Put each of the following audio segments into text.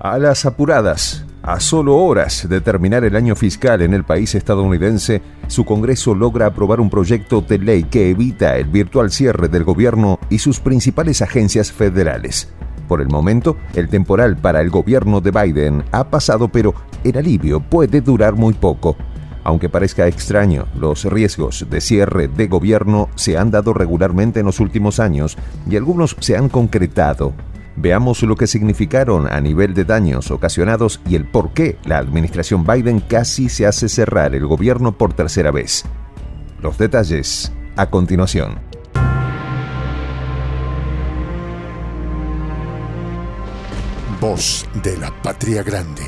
A las apuradas, a solo horas de terminar el año fiscal en el país estadounidense, su Congreso logra aprobar un proyecto de ley que evita el virtual cierre del gobierno y sus principales agencias federales. Por el momento, el temporal para el gobierno de Biden ha pasado, pero el alivio puede durar muy poco. Aunque parezca extraño, los riesgos de cierre de gobierno se han dado regularmente en los últimos años y algunos se han concretado. Veamos lo que significaron a nivel de daños ocasionados y el por qué la administración Biden casi se hace cerrar el gobierno por tercera vez. Los detalles a continuación. Voz de la Patria Grande.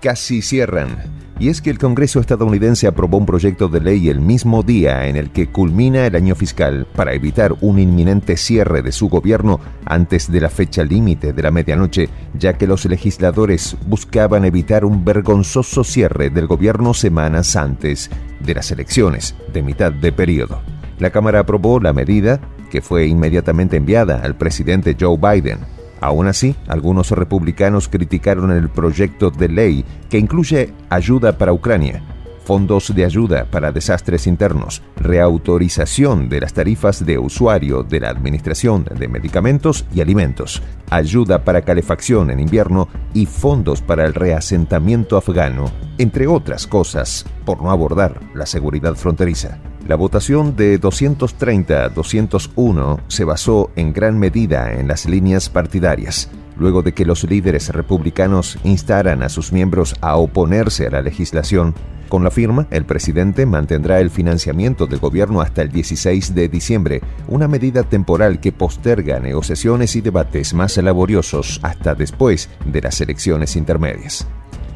Casi cierran. Y es que el Congreso estadounidense aprobó un proyecto de ley el mismo día en el que culmina el año fiscal para evitar un inminente cierre de su gobierno antes de la fecha límite de la medianoche, ya que los legisladores buscaban evitar un vergonzoso cierre del gobierno semanas antes de las elecciones de mitad de periodo. La Cámara aprobó la medida, que fue inmediatamente enviada al presidente Joe Biden. Aún así, algunos republicanos criticaron el proyecto de ley que incluye ayuda para Ucrania, fondos de ayuda para desastres internos, reautorización de las tarifas de usuario de la Administración de Medicamentos y Alimentos, ayuda para calefacción en invierno y fondos para el reasentamiento afgano, entre otras cosas, por no abordar la seguridad fronteriza. La votación de 230 a 201 se basó en gran medida en las líneas partidarias, luego de que los líderes republicanos instaran a sus miembros a oponerse a la legislación. Con la firma, el presidente mantendrá el financiamiento del gobierno hasta el 16 de diciembre, una medida temporal que posterga negociaciones y debates más laboriosos hasta después de las elecciones intermedias.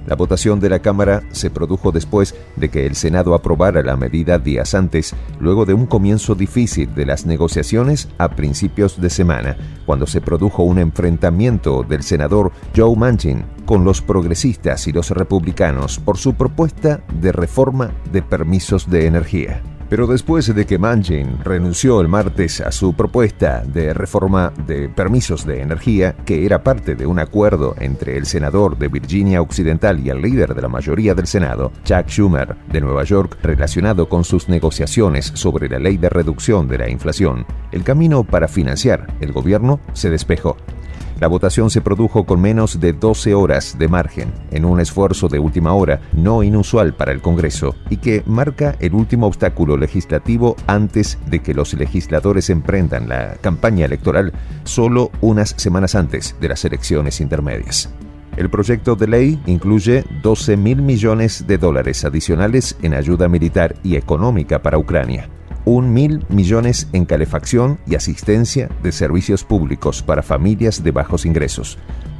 La votación de la Cámara se produjo después de que el Senado aprobara la medida días antes, luego de un comienzo difícil de las negociaciones a principios de semana, cuando se produjo un enfrentamiento del senador Joe Manchin con los progresistas y los republicanos por su propuesta de reforma de permisos de energía. Pero después de que Manchin renunció el martes a su propuesta de reforma de permisos de energía, que era parte de un acuerdo entre el senador de Virginia Occidental y el líder de la mayoría del Senado, Chuck Schumer, de Nueva York, relacionado con sus negociaciones sobre la ley de reducción de la inflación, el camino para financiar el gobierno se despejó. La votación se produjo con menos de 12 horas de margen, en un esfuerzo de última hora no inusual para el Congreso y que marca el último obstáculo legislativo antes de que los legisladores emprendan la campaña electoral solo unas semanas antes de las elecciones intermedias. El proyecto de ley incluye $12.000 millones adicionales en ayuda militar y económica para Ucrania. 1.000 millones en calefacción y asistencia de servicios públicos para familias de bajos ingresos,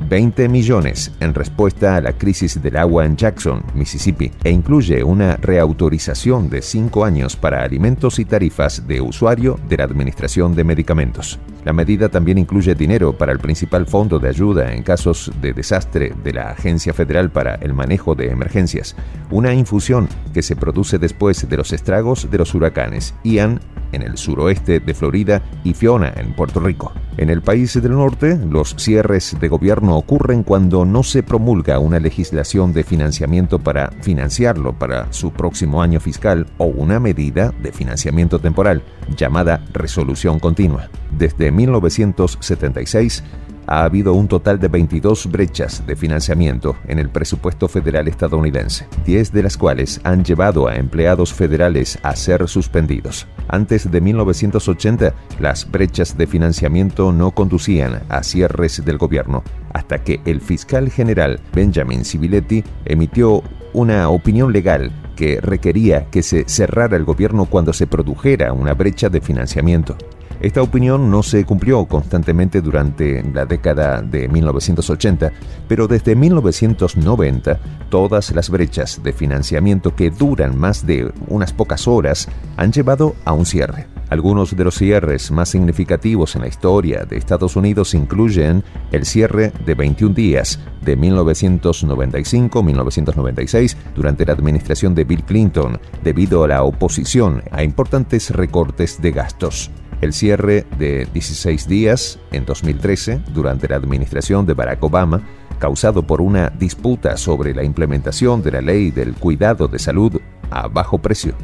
20 millones en respuesta a la crisis del agua en Jackson, Mississippi, e incluye una reautorización de 5 años para alimentos y tarifas de usuario de la Administración de Medicamentos. La medida también incluye dinero para el principal fondo de ayuda en casos de desastre de la Agencia Federal para el Manejo de Emergencias, una infusión que se produce después de los estragos de los huracanes Ian en el suroeste de Florida y Fiona en Puerto Rico. En el país del norte, los cierres de gobierno ocurren cuando no se promulga una legislación de financiamiento para financiarlo para su próximo año fiscal o una medida de financiamiento temporal, llamada resolución continua. Desde 1976, ha habido un total de 22 brechas de financiamiento en el presupuesto federal estadounidense, 10 de las cuales han llevado a empleados federales a ser suspendidos. Antes de 1980, las brechas de financiamiento no conducían a cierres del gobierno, hasta que el fiscal general Benjamin Civiletti emitió una opinión legal que requería que se cerrara el gobierno cuando se produjera una brecha de financiamiento. Esta opinión no se cumplió constantemente durante la década de 1980, pero desde 1990 todas las brechas de financiamiento que duran más de unas pocas horas han llevado a un cierre. Algunos de los cierres más significativos en la historia de Estados Unidos incluyen el cierre de 21 días de 1995-1996 durante la administración de Bill Clinton debido a la oposición a importantes recortes de gastos. El cierre de 16 días en 2013, durante la administración de Barack Obama, causado por una disputa sobre la implementación de la ley del cuidado de salud a bajo precio.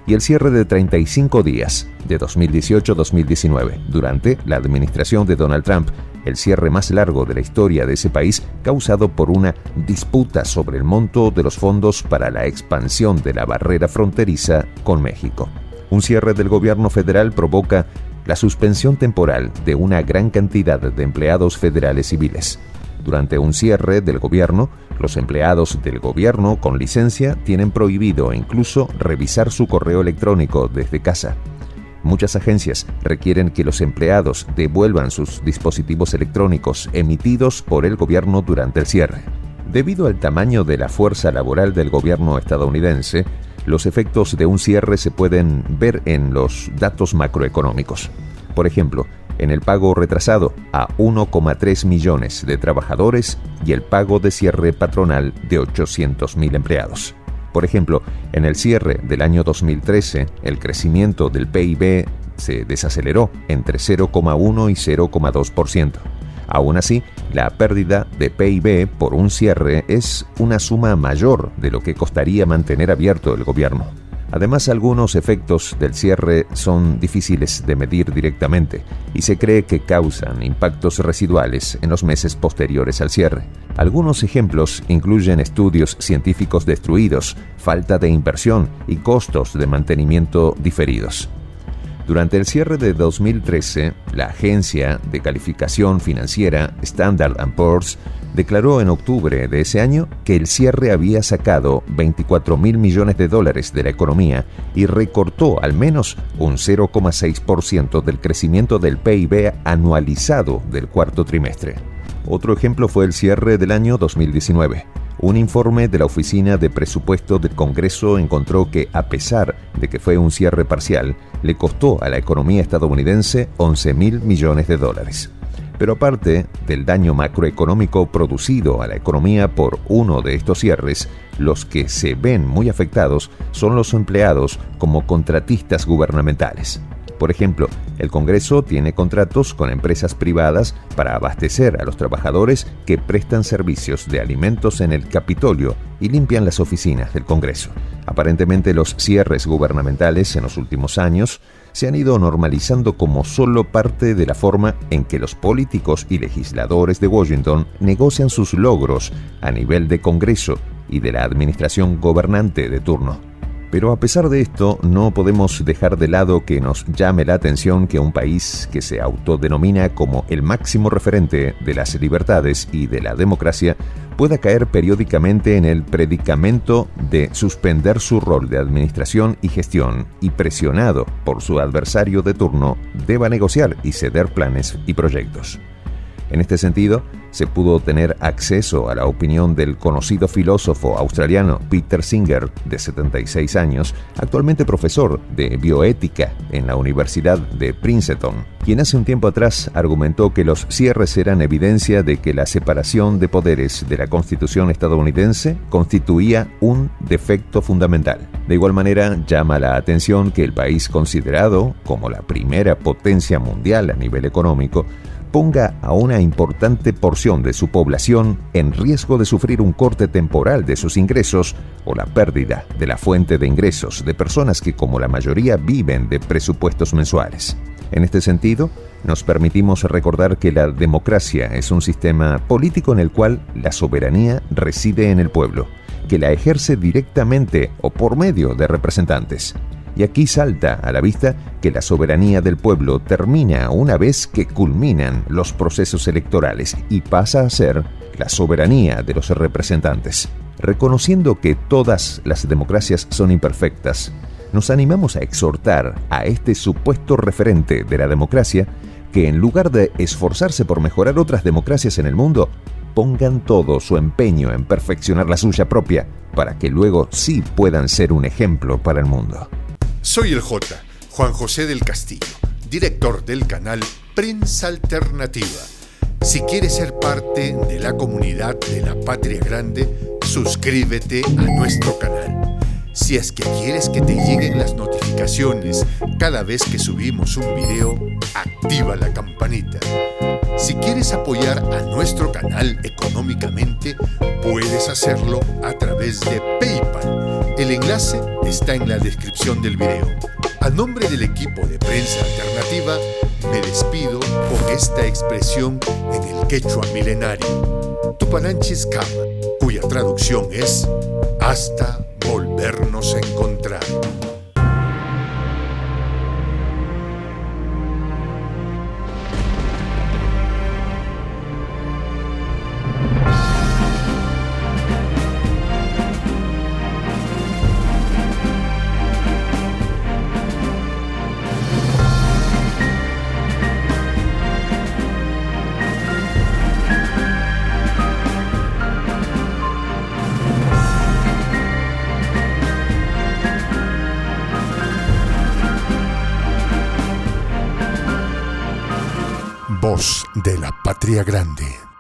Y el cierre de 35 días de 2018-2019, durante la administración de Donald Trump, el cierre más largo de la historia de ese país, causado por una disputa sobre el monto de los fondos para la expansión de la barrera fronteriza con México. Un cierre del gobierno federal provoca la suspensión temporal de una gran cantidad de empleados federales civiles. Durante un cierre del gobierno, los empleados del gobierno con licencia tienen prohibido incluso revisar su correo electrónico desde casa. Muchas agencias requieren que los empleados devuelvan sus dispositivos electrónicos emitidos por el gobierno durante el cierre. Debido al tamaño de la fuerza laboral del gobierno estadounidense, los efectos de un cierre se pueden ver en los datos macroeconómicos. Por ejemplo, en el pago retrasado a 1,3 millones de trabajadores y el pago de cierre patronal de 800.000 empleados. Por ejemplo, en el cierre del año 2013, el crecimiento del PIB se desaceleró entre 0,1 y 0,2%. Aún así, la pérdida de PIB por un cierre es una suma mayor de lo que costaría mantener abierto el gobierno. Además, algunos efectos del cierre son difíciles de medir directamente y se cree que causan impactos residuales en los meses posteriores al cierre. Algunos ejemplos incluyen estudios científicos destruidos, falta de inversión y costos de mantenimiento diferidos. Durante el cierre de 2013, la agencia de calificación financiera Standard & Poor's declaró en octubre de ese año que el cierre había sacado $24.000 millones de la economía y recortó al menos un 0,6% del crecimiento del PIB anualizado del cuarto trimestre. Otro ejemplo fue el cierre del año 2019. Un informe de la Oficina de Presupuesto del Congreso encontró que, a pesar de que fue un cierre parcial, le costó a la economía estadounidense $11.000 millones. Pero aparte del daño macroeconómico producido a la economía por uno de estos cierres, los que se ven muy afectados son los empleados como contratistas gubernamentales. Por ejemplo, el Congreso tiene contratos con empresas privadas para abastecer a los trabajadores que prestan servicios de alimentos en el Capitolio y limpian las oficinas del Congreso. Aparentemente, los cierres gubernamentales en los últimos años se han ido normalizando como solo parte de la forma en que los políticos y legisladores de Washington negocian sus logros a nivel de Congreso y de la administración gobernante de turno. Pero a pesar de esto, no podemos dejar de lado que nos llame la atención que un país que se autodenomina como el máximo referente de las libertades y de la democracia pueda caer periódicamente en el predicamento de suspender su rol de administración y gestión y, presionado por su adversario de turno, deba negociar y ceder planes y proyectos. En este sentido, se pudo tener acceso a la opinión del conocido filósofo australiano Peter Singer, de 76 años, actualmente profesor de bioética en la Universidad de Princeton, quien hace un tiempo atrás argumentó que los cierres eran evidencia de que la separación de poderes de la Constitución estadounidense constituía un defecto fundamental. De igual manera, llama la atención que el país considerado como la primera potencia mundial a nivel económico ponga a una importante porción de su población en riesgo de sufrir un corte temporal de sus ingresos o la pérdida de la fuente de ingresos de personas que, como la mayoría, viven de presupuestos mensuales. En este sentido, nos permitimos recordar que la democracia es un sistema político en el cual la soberanía reside en el pueblo, que la ejerce directamente o por medio de representantes. Y aquí salta a la vista que la soberanía del pueblo termina una vez que culminan los procesos electorales y pasa a ser la soberanía de los representantes. Reconociendo que todas las democracias son imperfectas, nos animamos a exhortar a este supuesto referente de la democracia que, en lugar de esforzarse por mejorar otras democracias en el mundo, pongan todo su empeño en perfeccionar la suya propia para que luego sí puedan ser un ejemplo para el mundo. Soy el J, Juan José del Castillo, director del canal Prensa Alternativa. Si quieres ser parte de la comunidad de la Patria Grande, suscríbete a nuestro canal. Si es que quieres que te lleguen las notificaciones cada vez que subimos un video, activa la campanita. Si quieres apoyar a nuestro canal económicamente, puedes hacerlo a través de PayPal. El enlace está en la descripción del video. A nombre del equipo de Prensa Alternativa, me despido con esta expresión en el quechua milenario, Tupananchis Kama, cuya traducción es hasta volvernos a encontrar. Voz de la Patria Grande.